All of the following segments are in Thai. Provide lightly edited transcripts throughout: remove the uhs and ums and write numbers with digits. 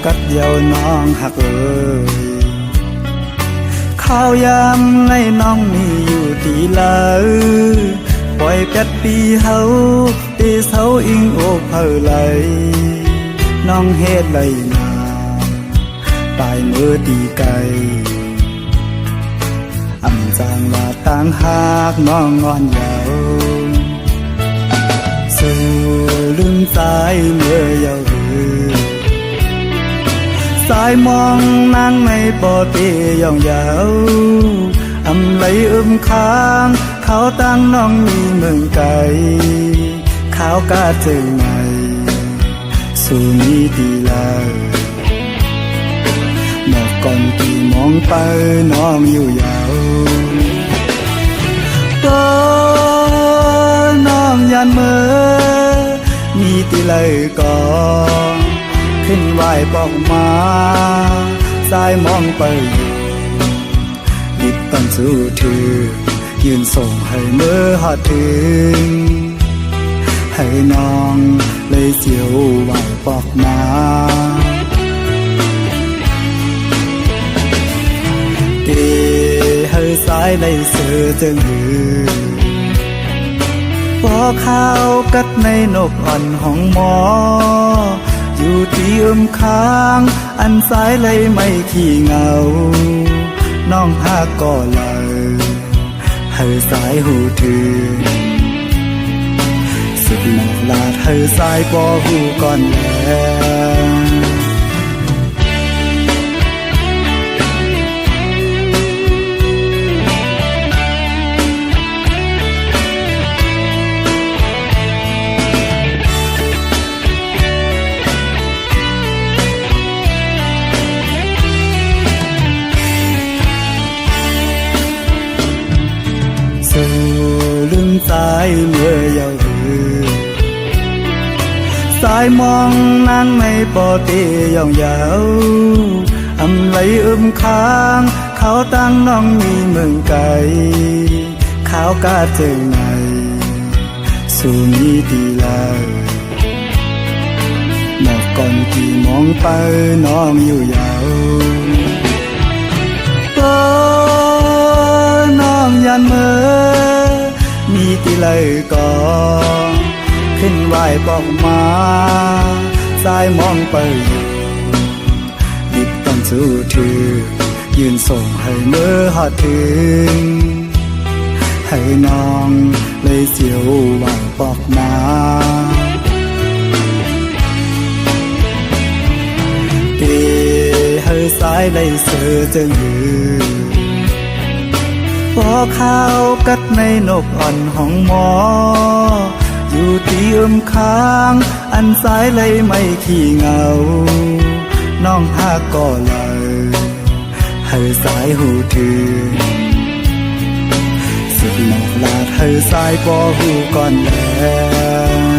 กัดเดียวน้องหักเอ้ยข้าวยามในน้องมีอยู่ที่ลาปล่อยเป็ดปีเฮาตีเสาอิงโอกเผอไหลน้องเฮ็ดไหลนาตายเมื่อตีไกลอำจางว่าต่างหากน้องงอนยาวสู่ลืมสายเมื่อยาวสายมองนางในปอเตยองยาวอำไหลค้างเขาตั้งน้องมีเมืองไกลเขากาเจอไงสู่มีดีลาหมอกก่อนที่มองไปน้องอยู่ยาวก็น้องยันเมื่อมีตีเลยก่อนขึ้นไหวบอกมาสายมองไปอยู่ดิบตันสู้ถือยืนส่งให้เมื่อหอดถึงให้น้องเลยเสียวไหวบอกมาเกให้สายเลยเสือจึงหือพอข้าวกัดในนกอ่อนห้องหมออยู่ที่ค้างอันสายเลยไม่ขี้เหงาน้องหาก็เลยให้สายหูถือสุดหนักลาดให้สายบ่หูก่อนแล้วสู่ลืมสายเมื่อยาวสายมองนางในปอเตยองยาวอำไหลค้างเขาตั้งน้องมีเมืองไกลเขากาเจอไงสู่มีดีลาหมอกก่อนที่มองไปน้องอยู่ยาวก็น้องยันเมื่อมีตีเลยก่อนขึ้นไหวบอกมาสายมองไปอยู่ดิบต้องสู้ถือยืนส่งให้เมื่อหอดถึงให้น้องเลยเสียวไหวบอกมาเกให้สายเลยเสือจึงหือพอข้าวกัดในนกอ่อนห้องหมออยู่ที่ค้างอันสายเลยไม่ขี้เหงาน้องหาก็เลยให้สายหูถือสุดหนักลาดให้สายบ่หูก่อนแล้ว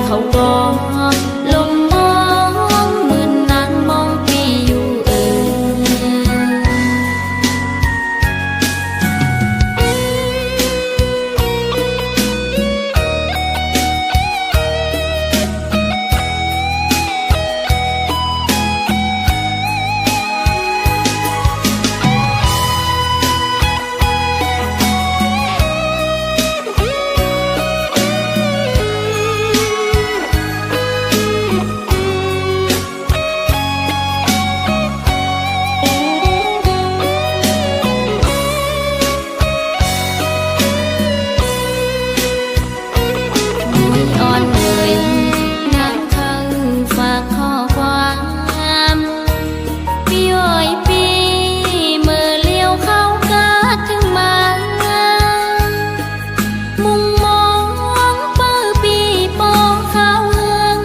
เขาก็ลงมองเหมือนนางมองปีอยู่อ่อนเลยนักข้างฝากข้อความปีอ้อยปีเมื่อเลี้ยวเข้ากาดถึงมามุงมองเปิดปีปอข้าวเฮือง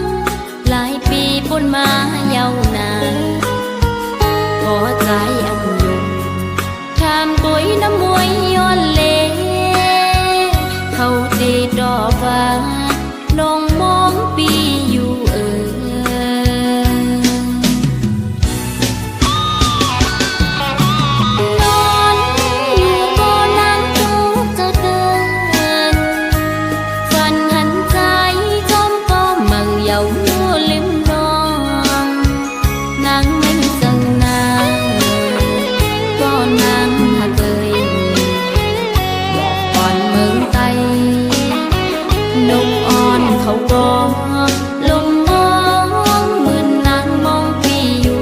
หลายปีปนมาเยาวนานขอใจอันยงชามกุ้ยน้ำมวยย้อนเลเขาตีดอกฟ้าน้องมองปีอยู่นอนอยู่ก็นั่งทุกข์จะเกินฝันหันใจจอมก็มั่งเยาว์ลิมนองนางไม่จังนาก็นางหักเลยบอกก่อนเมืองไตนกอ่อนเขาก็ลงมองเหมือนนางมองปีอยู่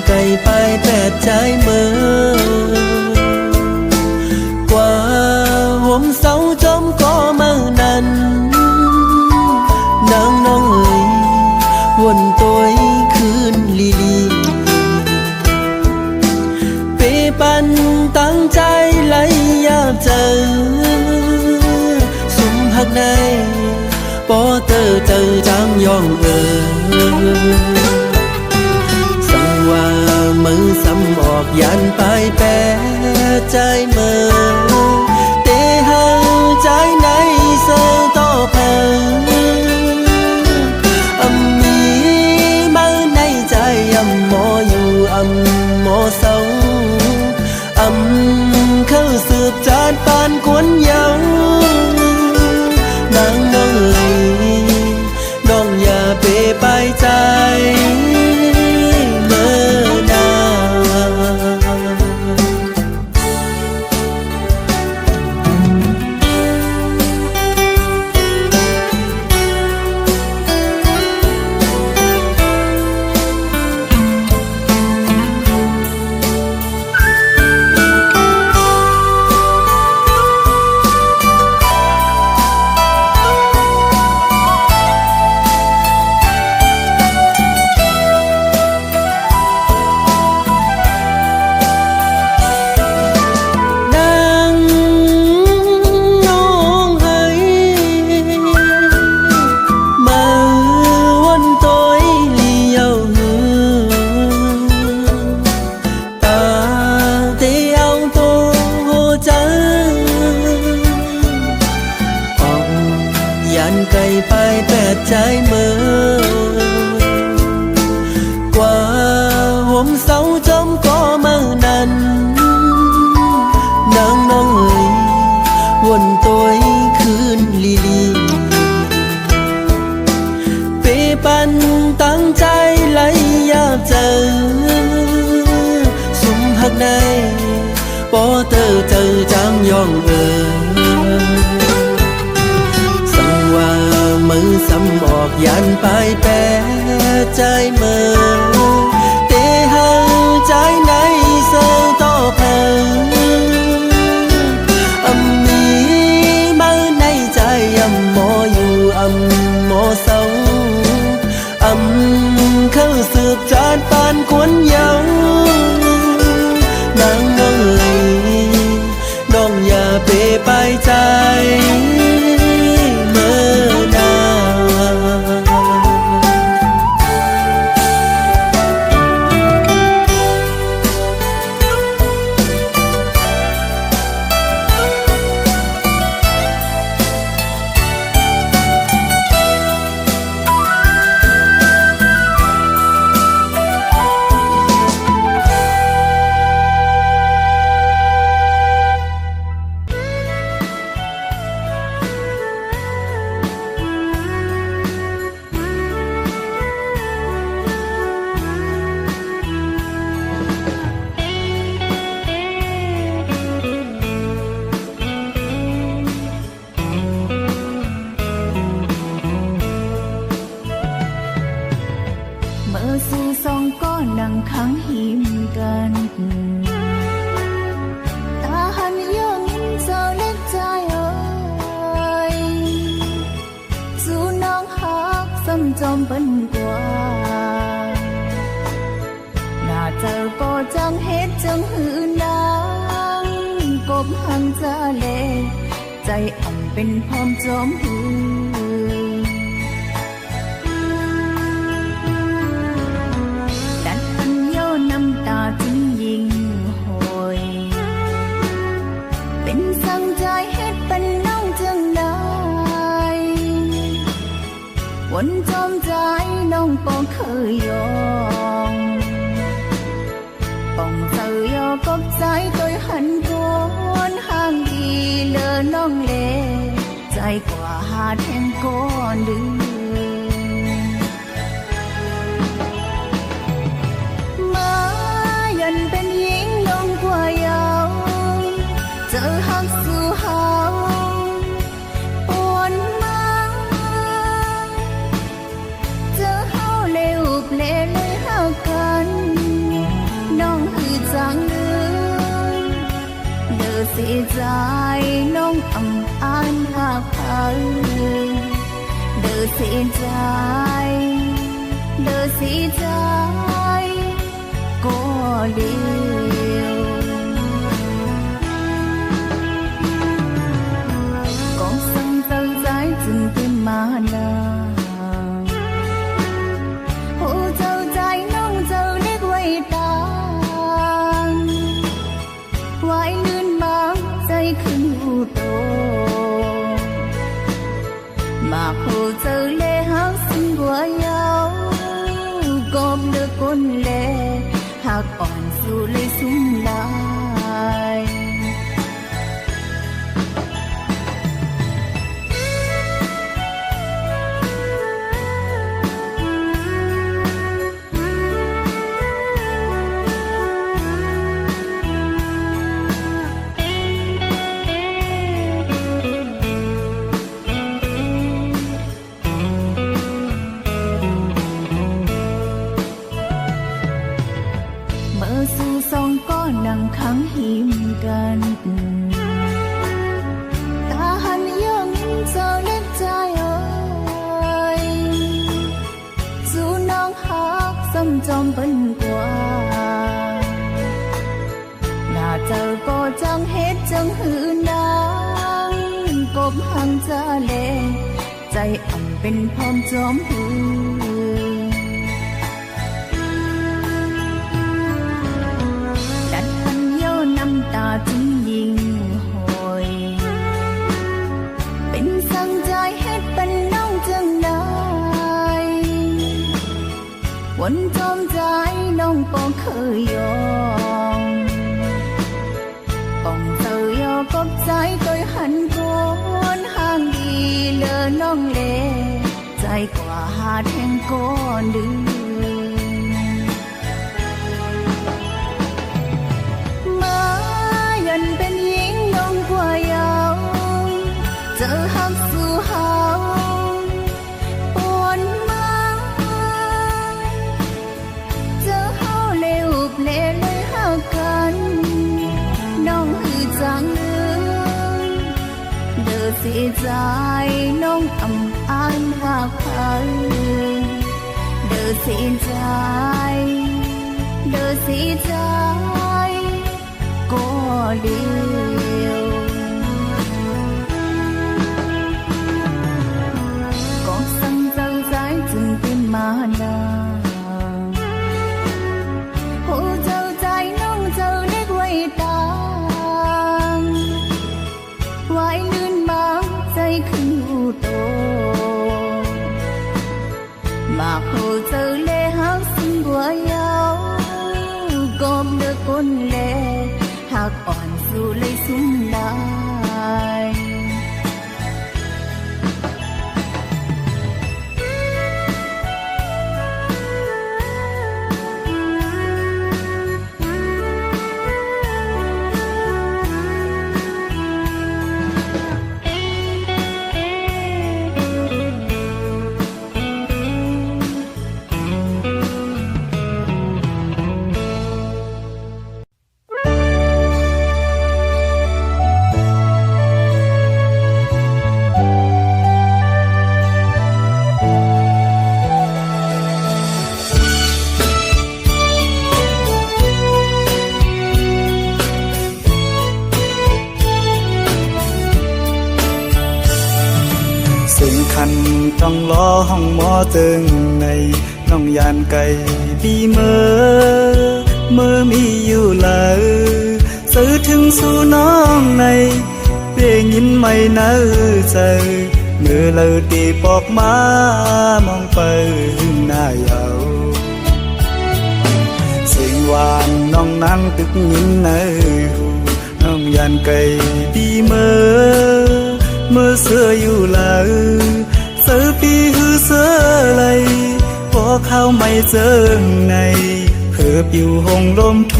ไกลไปแต่ใจเมื่อกว่าห่มเสาจมก็เมื่อนั้นนางน้องเอ๋ยวนตัวคืนลีลีเปปันตั้งใจไหลยาเจอสุมหักในปอเตอเจอจางยองว่ามือซ้ำออกยันไปแปรใจเมื่อเตะหาใจในเสือต่อเพอมีมาในใจหมออยู่หมอเศร้าเข้าสืบจานปานกวนเยาวนางน้องเอ๋ยน้องอย่าเปไปใจไกลไปแต่ใจเมื่อกว่าห่มเสาจมก็เมื่อนา khắc này bó tơ chờ trắng yong sầm hoa mơ sầm ọt dàn pai pe trái mơ tê hơ trái này sơ to phờ âm mi mơ này trái âm mòอยู่âm mò sống âm khâu sượt tràn pan cuốn nhau nắng ơiน้องอย่าเปไปใจเมื่อนสู่สองก็นั่งขังหิมกันตาหันย่องยิ้มเศร้าเล็กใจเอ่ยสู่น้องหักซ้ำจอมเป็นกว่าหน้าเจอก็จังเฮ็ดจังหืนดังกบหังจะเล่ใจอ่ำเป็นพร้อมจอมหืนน้ำตาจึงยิ่งโหยเป็นสั่งใจเฮ็ดเป็นน้องจังได้วนจอมใจน้องปองเคยยอมปองเธอยอกบใจตัวหันก้นห่างดีเลอน้องเลใจกว่าหาแทงก้อนดื้อเป็นหญิงน้องกว่ายาวเจอหักสู่เฮาปวนมาเจอเฮาเลวเปลเลยเฮากันน้องคือจังเด้อเสียใจน้องอ่ำอ่านหักเฮาเด้อเสียใจเด้อเสียใจก็เดียวก็สั่งเต้าใจจึงเต็มมานาโอ้เจ้าใจน้องเจ้าเล็กไว้ตาไว้ลื่นบางใจขึ้นหูโตมาโคเจ้าเล่หางสิ่งกัวยาวกบเดือก้นเล่หากอ่อนสู่เลยสุ่มลายสู่สองก็นั่งขังหิมกันตาหันย่องยิ้มเศร้าเล็กใจเอ่ยสู่น้องหักซ้ำจอมเป็นกว่าหน้าเจอก็จังเฮ็ดจังหืนดังกบหังจะเล่ใจอ่ำเป็นพร้อมจอมหืนน้ำตาจึงยิ่งโหยเป็นสั่งใจเฮ็ดเป็นน้องจังได้วนจอมใจน้องปองเคยยอมปองเธอยอกบใจตัวหันก้นห่างดีเลอน้องเลใจกว่าหาแทงก้อนดื้อ หักสู่เฮาปนมาเจอเฮาเลวเพลเลยหักกันน้องคือจังเลือเด้อเสียใจน้องอำอ้านหักพันเด้อเสียใจเด้อเสียใจก็เดียวก็สั่งเจ้าใจจึงเป็นมานาโอ้เจ้าใจน้องเจ้าเล็กไว้ตางไว้ลื่นบางใจขึ้นหูโตมาโหเจ้าเล่หักสิ่งบัวยาวกบเดือก้นเล่หักอ่อนสู่เลยสุ่มได้ สิ่งคันต้องรอห้องหมอตึงในน้องยานไก่ดีเมื่อมีอยู่เลยซื้อถึงสู่น้องในเพียงยินไม่เนื้อใจเมื่อเลยตีปอกมามองไปหน้าเยาสิ่งหวานน้องนั่งตึกยินในหูน้องยานไก่ดีเมื่อเสื้ออยู่เลยเสื้อปีหือเสื้อไหลพอเข้าไม่เจอไงเพื่ออยู่หงลมโท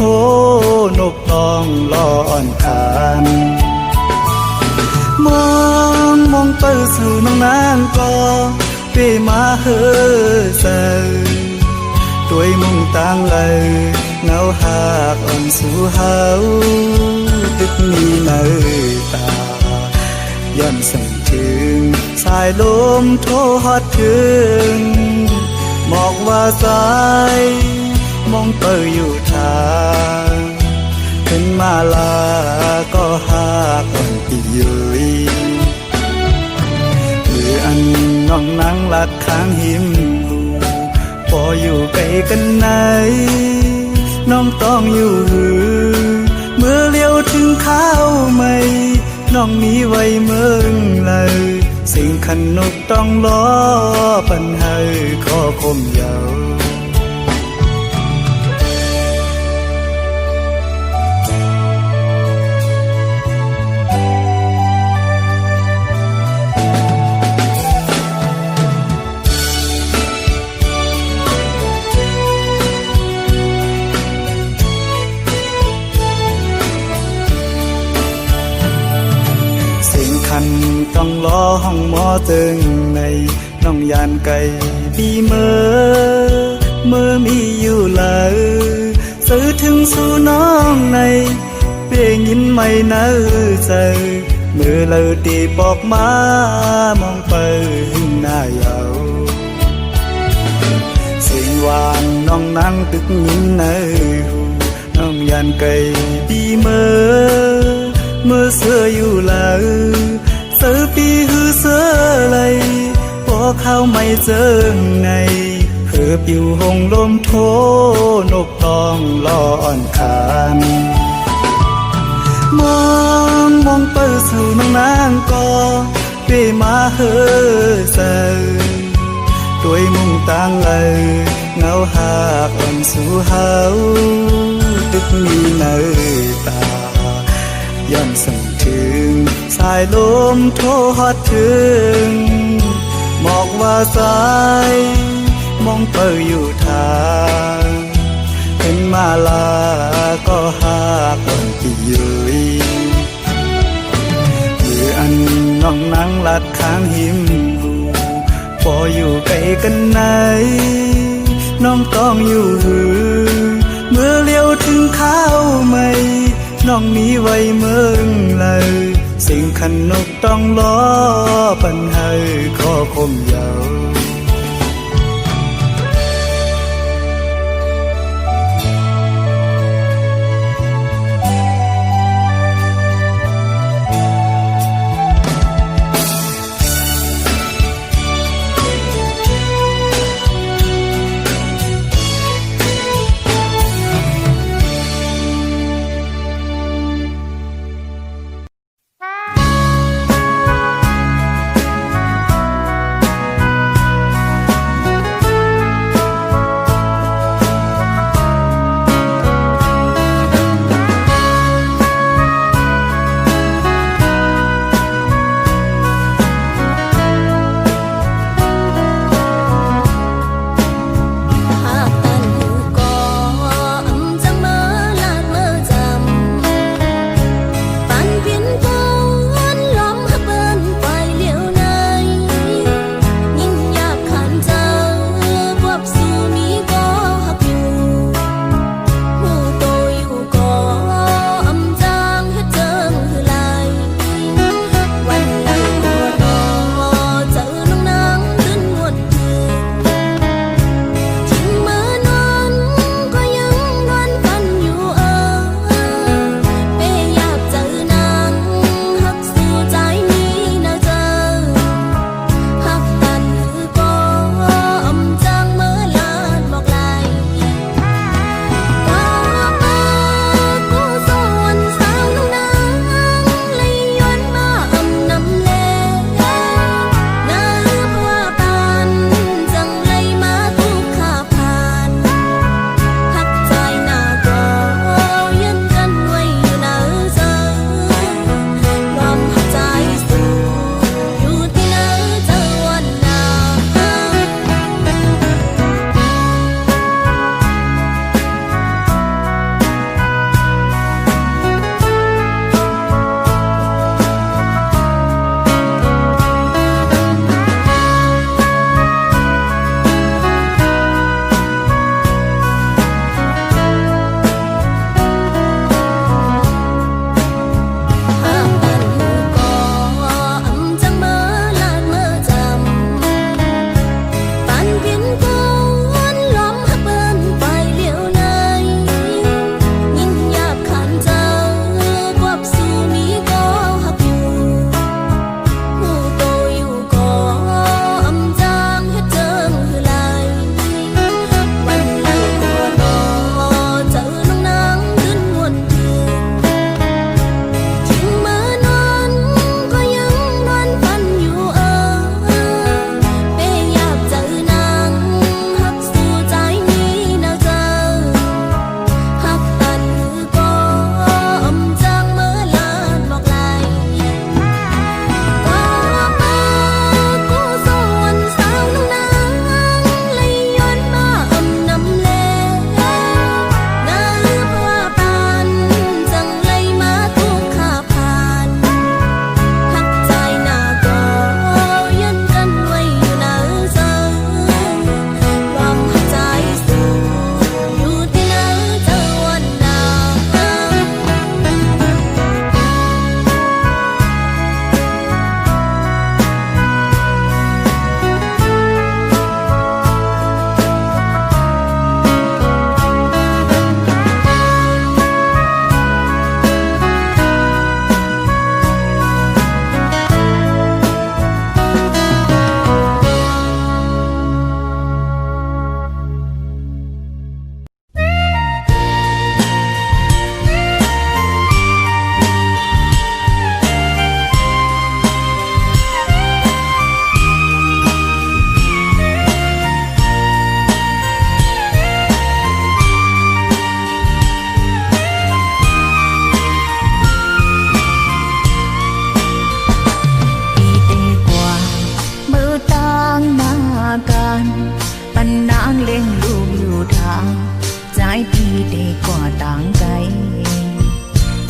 นกตองล้อนคานมองไปสู่น้องนางก็เปมาเฮอเซด้วยมุ่งต่างเลยเงาหากอ่อนสู่เฮาตึกมีเนื้อตาย้อนสั่งถึงสายลมโทฮอดถึงบอกว่าสายมองเปิดอยู่ทางขึ้นมาลาก็หาก่อนที่ยุยหรืออันน้องนั่งลัดข้างหิมพออยู่ไกลกันไหนน้องต้องอยู่หือเมื่อเลี้ยวถึงข้าวไม่น้องมีไว้เมืองเลยสิ่งขันนกต้องล้อปัญหาขอคมเยาต้องรอห้องหมอตึงในน้องยานไก่ดีเมื่อมีอยู่เลยซื้อถึงสู่น้องในเพียงยินไม่เนื้อใจเมื่อเลยตีปอกมามองไปหน้าเยาสิ่งหวานน้องนั่งตึกยินในหูน้องยานไก่ดีเมื่อเสื้ออยู่เลยเสื้อปีหือเสื้อไหลพอเข้าไม่เจอไงเพื่ออยู่หงลมโทนกตองล้อนคานมองไปสู่น้องนางก็เปมาเฮอเซด้วยมุ่งต่างเลยเงาหากอ่อนสู่เฮาตึกมีเนื้อตาย้อนสั่งถึงสายลมโทฮอดถึงบอกว่าสายมองเปิดอยู่ทางเห็นมาลาก็หาก่อนที่ยุยหรือ อันน้องนั่งลัดข้างหิมหูพออยู่ไกลกันไหนน้องต้องอยู่หือเมื่อเลี้ยวถึงข้าวใหม่น้องมีไว้เมืองเลยสิ่งขันนกต้องล้อปันให้ข้อคมยาว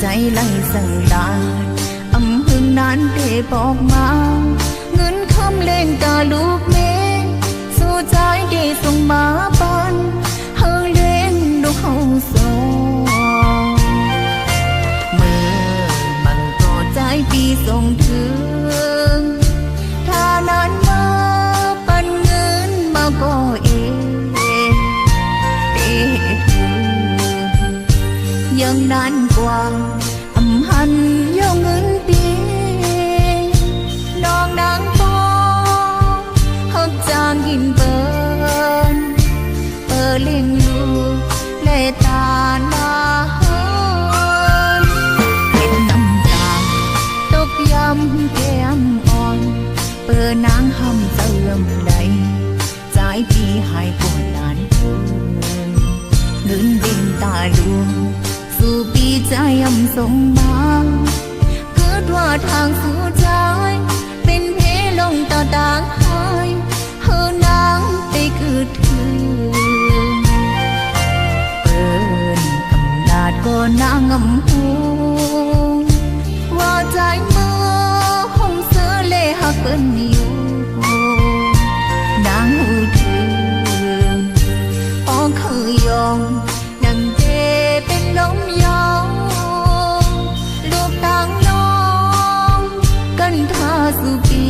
ใจไล่สังดานอำหึง นั้นได้บอกมาเงินคำเล่นตาลูกเมสู่ใจได้ส่งมาปันเฮาเล่นดูเฮาสองเมื่อมันก็ใจปีส่งถึงถ้านั้นมาปันเงินมาก็เองเด้ถึงยังนานกว่าอำหันยองเงินปีน้องนางปอหักจางกินเปิเล่งลูกเลตาลาเฮินเห็นน้ำตาตกย้ำแก้มอ่อนนางหำเติมใดใจพี่หายปวดนานเกินเงินเด่นตาลวงสู่ปีใจยำส่งมาเกิดว่าทางสู่ใจเป็นเพลงต่อต่างหายเฮานางไปเกิดถึงเปิ้นกำลาดก็นางงำหูว่าใจเมื่อห้องเสือเล่หักเปิ้นอยู่นางหูถึงออกคือยองนังเจเป็นลมยาวลูกต่างน้องกันท่าสุปี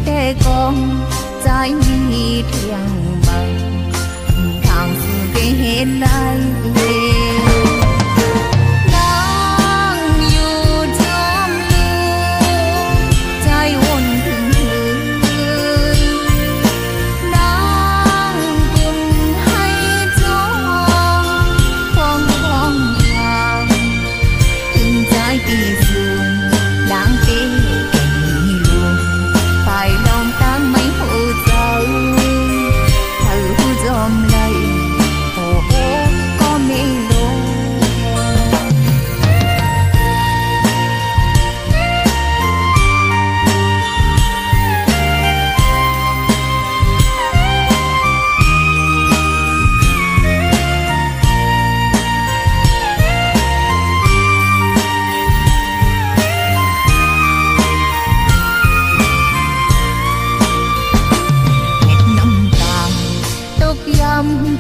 แต่กองใจมีเทียงบังทางสู่ไปเห็นไรนางอยู่จอมลืมใจวนถึงนางกุมให้จองฟ้องทางถึงใจปีสูงนางเต้phải lòng tăng mấy hộ dấu thử dòm lầy hồ có mê lô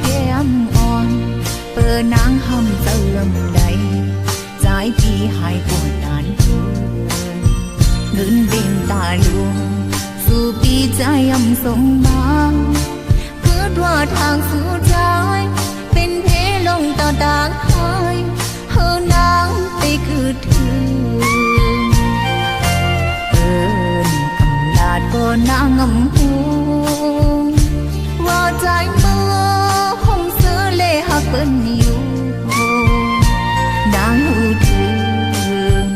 แก้มอ่อนนางหำเติมใดใจพี่หายปวดนานเกินเงินเด่นตาลวงสู่ปีใจยำส่งมาเกิดว่าทางสู่ใจเป็นเพลงต่อต่างหายเฮานางไปเกิดถึงกำลาดก็นางงำหูว่าใจเมื่อห้องเสือเล่หักเปิ้นอยู่นางหูถึง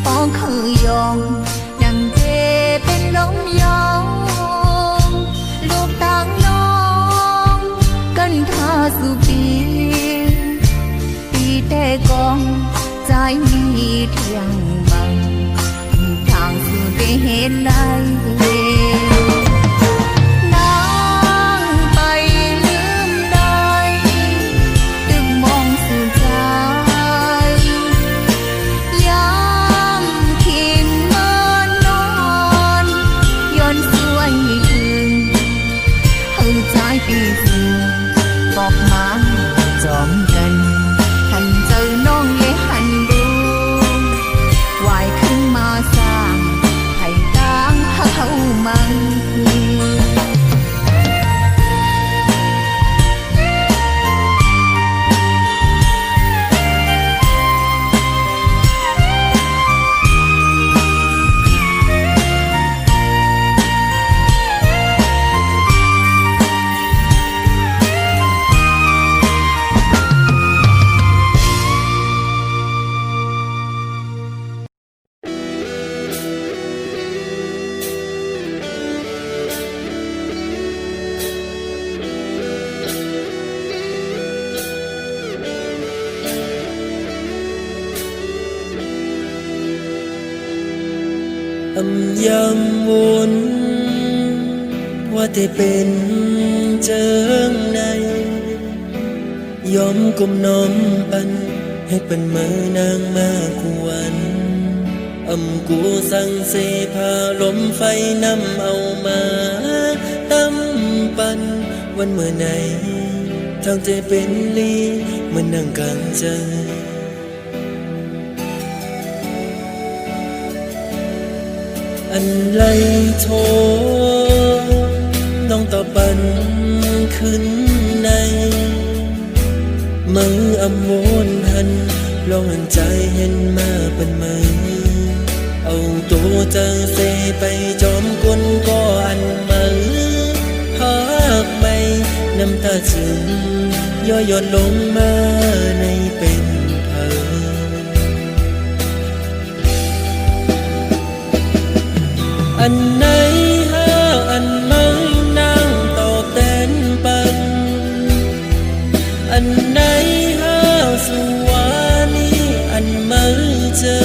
ปองคือยองนังเจเป็นลมยาวลูกต่างน้องกันท่าสุปีแต่กองใจมีเทียงบังทางสู่ไปเห็นไรบอกมาจอมกันหันเจอน้องเลยหันดูวายขึ้นมาสร้างให้ต่างเขามัน ยำวนว่าแต่เป็นเจิงในยอมก้มน้อมปันให้เป็นมือนางมากวน กูสั่งเสพาลมไฟนำเอามาตั้มปันวันเมื่อไหนทางใจเป็นลีมันนั่งกลางใจอันไลโทน้องต่อปันขึ้นในมืออำวนหันลองอันใจเห็นมาเป็นมือเอาตัวเจอเสไปจอมกลก็อันมือหักไม่น้ำตาซึมย่อยหยดลงมาในเป็นเธออันไหนห้าอันไม่นั่งต่อเต้นปันอันไหนห้าสุวานีอันไม่เจอ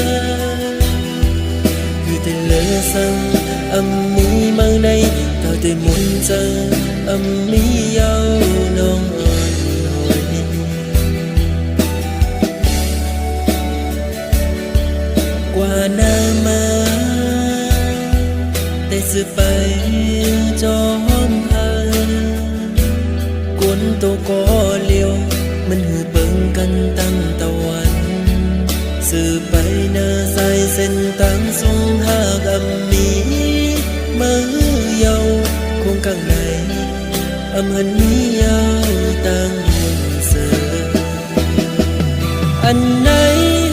คือแต่เลอสังมีมาในต่อแต่มุนเจอมีเยาน้องอ่อนหอยกว่าหน้ามาแต่สืบไปจอมพันกวนตัวก็เลี้ยวมันหือเบิ่งกันตั้งตะวันสืบไปเนื้อใส่เส้นตั้งสูงหากมีมือเยาคงข้างในหันมีเยาตั้งหุ่นเสืออันไหน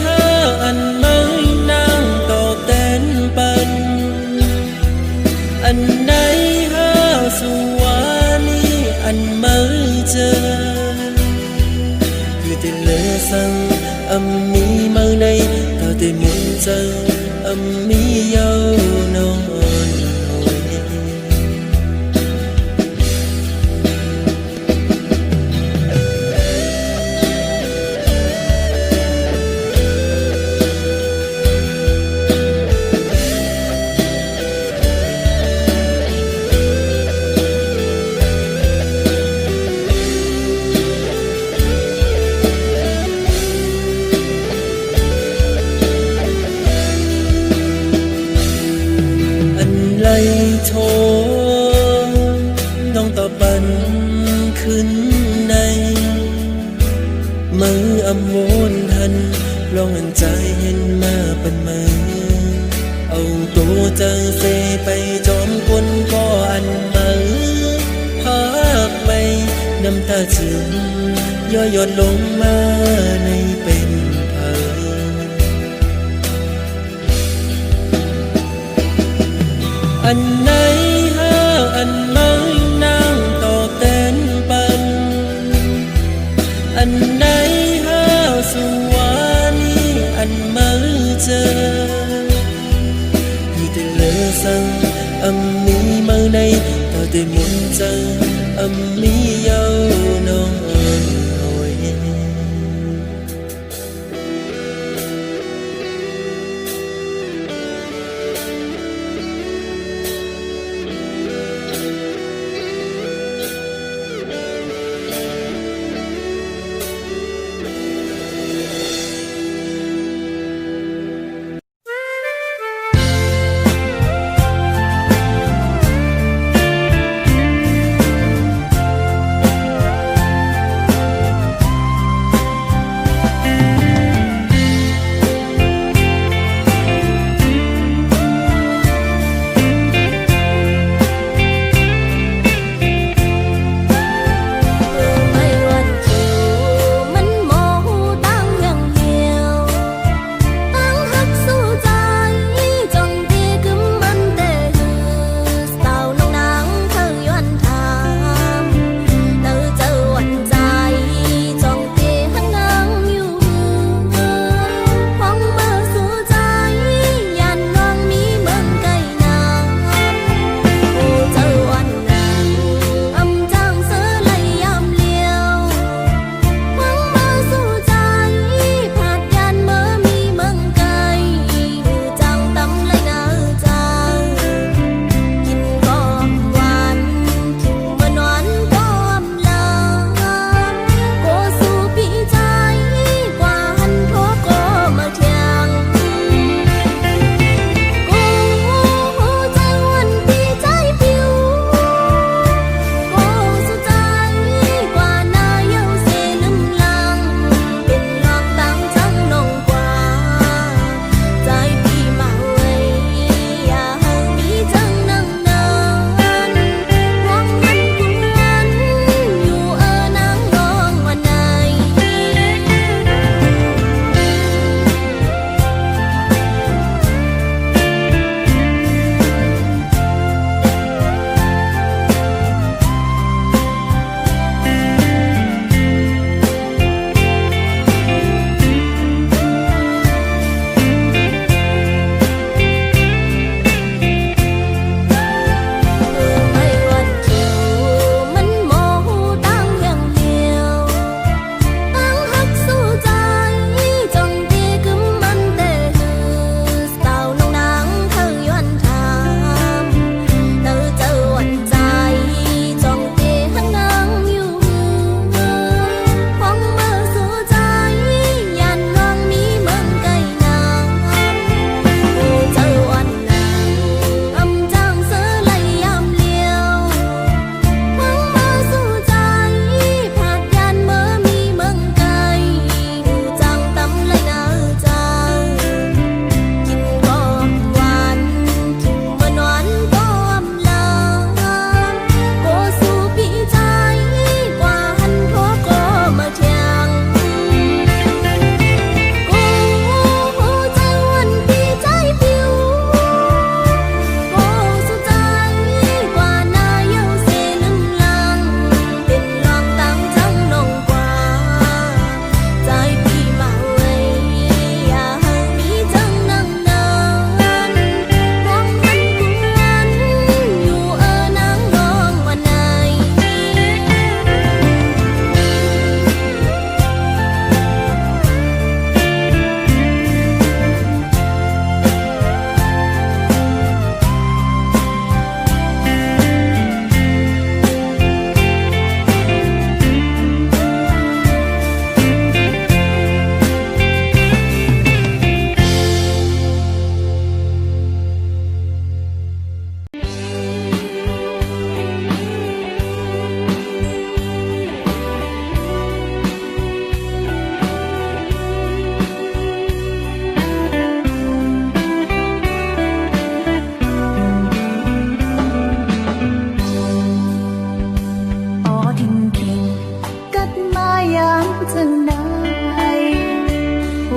ห้าอันไม่นั่งต่อเต้นปันอันไหนห้าสุวานีอันไม่เจอคือแต่เลอสังมีมาในต่อแต่มุนเจอมีเยาน้องอ่อนหอยไล่โทน้องต่อปันขึ้นในมืออำวนหันลองอันใจเห็นมาเป็นมือเอาตัวเจอเสไปจอมกลก็อันมือหักไม่น้ำตาซึมย่อยหยดลงมาในเป็นเธออันไหนห้าอันไม่นั่งต่อเต้นปันอันไหนห้าสุวานีอันไม่เจอคือแต่เลอสังมีมาในต่อแต่มุนเจอมีเยาน้องอ่อนหอย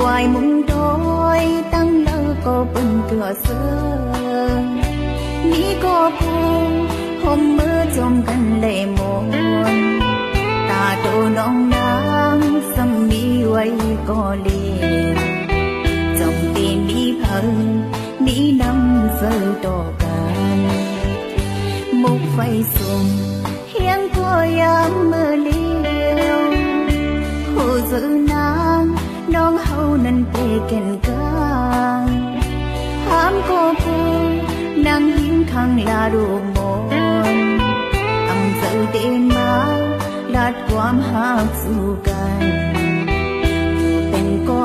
hoài muốn đôi tăng lỡ có bừng cửa sương ní có buồn hôm mưa trong căn lệ muôn ta tô nong nắng xăm mi quay có liền trong tim mi phận mi năm giờ to can một phây sùng hiên của yam mơ liêu hồ giữ nang nong hậu nên tê kèn ca hám cô buồn nang hiên khang là đồ môn âm giờ đêm má látความหักสู่กันเป็นก็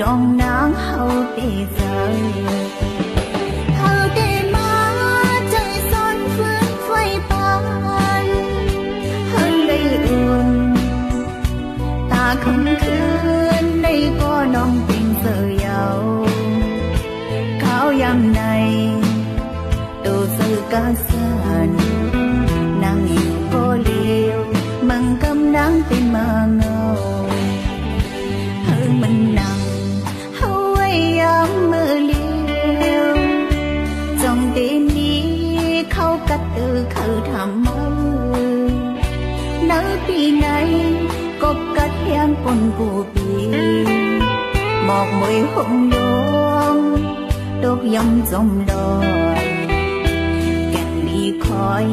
น้องนางเฮาเตใจเฮาเตมาใจซ้อนฟื้นไฟปานเฮาได้อุ่นตาคืนได้ก็น้องเป็นเสือเยาข้าวยามในตัวสื่อกาสันนางอยู่ก็เลี้ยวมังกำนังเป็นมาเงาเฮามันนังเฮาไว้ยามมือเลี้ยวจงเดนี้เขากัดเขาทำมือเนื้อปีไหนก็กัดแห้งปนกูปีหมอกมวยหงดวงตกยำจมลอยแก่นมีคอย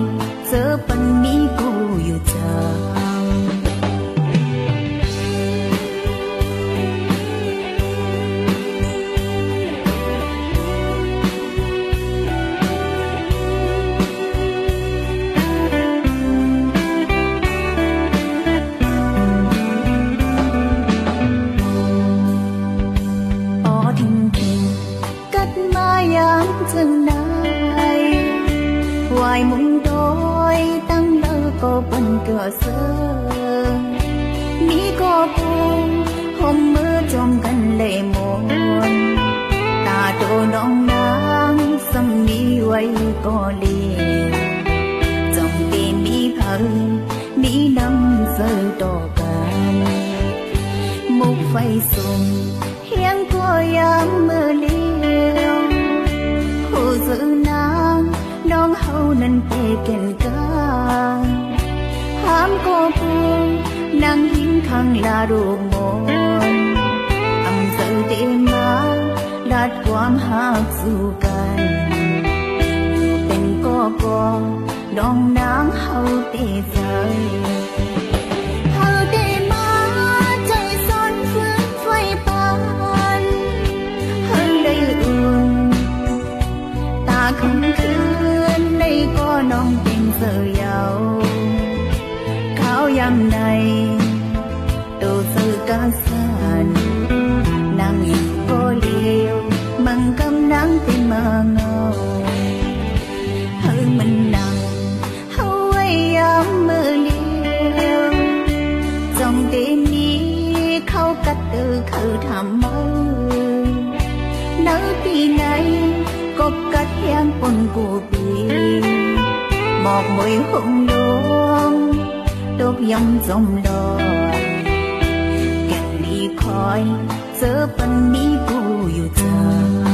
เจอปันนี้กูอยู่เธอจึงไหนวายมุงโดยตั้งเลอก็บนเกลือเสือนี้ก็ปูห่มมือจมกันเลยมนตาโตน้องนางสำนีไว้ก็เลี้ยจมเตมีพังมีน้ำเสือต่อกันมุกไฟสุ่มเฮียงก็ยามมือเลี้ยวผู้giữ nàngน้องเฮานั้นเตเก่นกาห้ามก็ปูนางหิ้งข้างลารูปมนอำเจอเตมาลาดความหักสู่กันเป็นก็น้องนางเฮาเตใจเฮาเตมาใจซ้อนฟื้นไฟปานเฮาได้อุ่นคืนในก็น้องเป็นเสือเยาข้าวยามในตัวสื่อกาสันนางอยู่ก็เลี้ยวมังกำนังเป็นมาเงาเฮามันนังเฮาไว้ยามมือเลี้ยวจงเดนี้เขากัดเขาทำมือเนื้อปีไหนก็กัดแห้งปนกูปีหมอกมวยหงดวงตกยำจมลอยแก่นมีคอยเจอปันนี้กูอยู่เธอ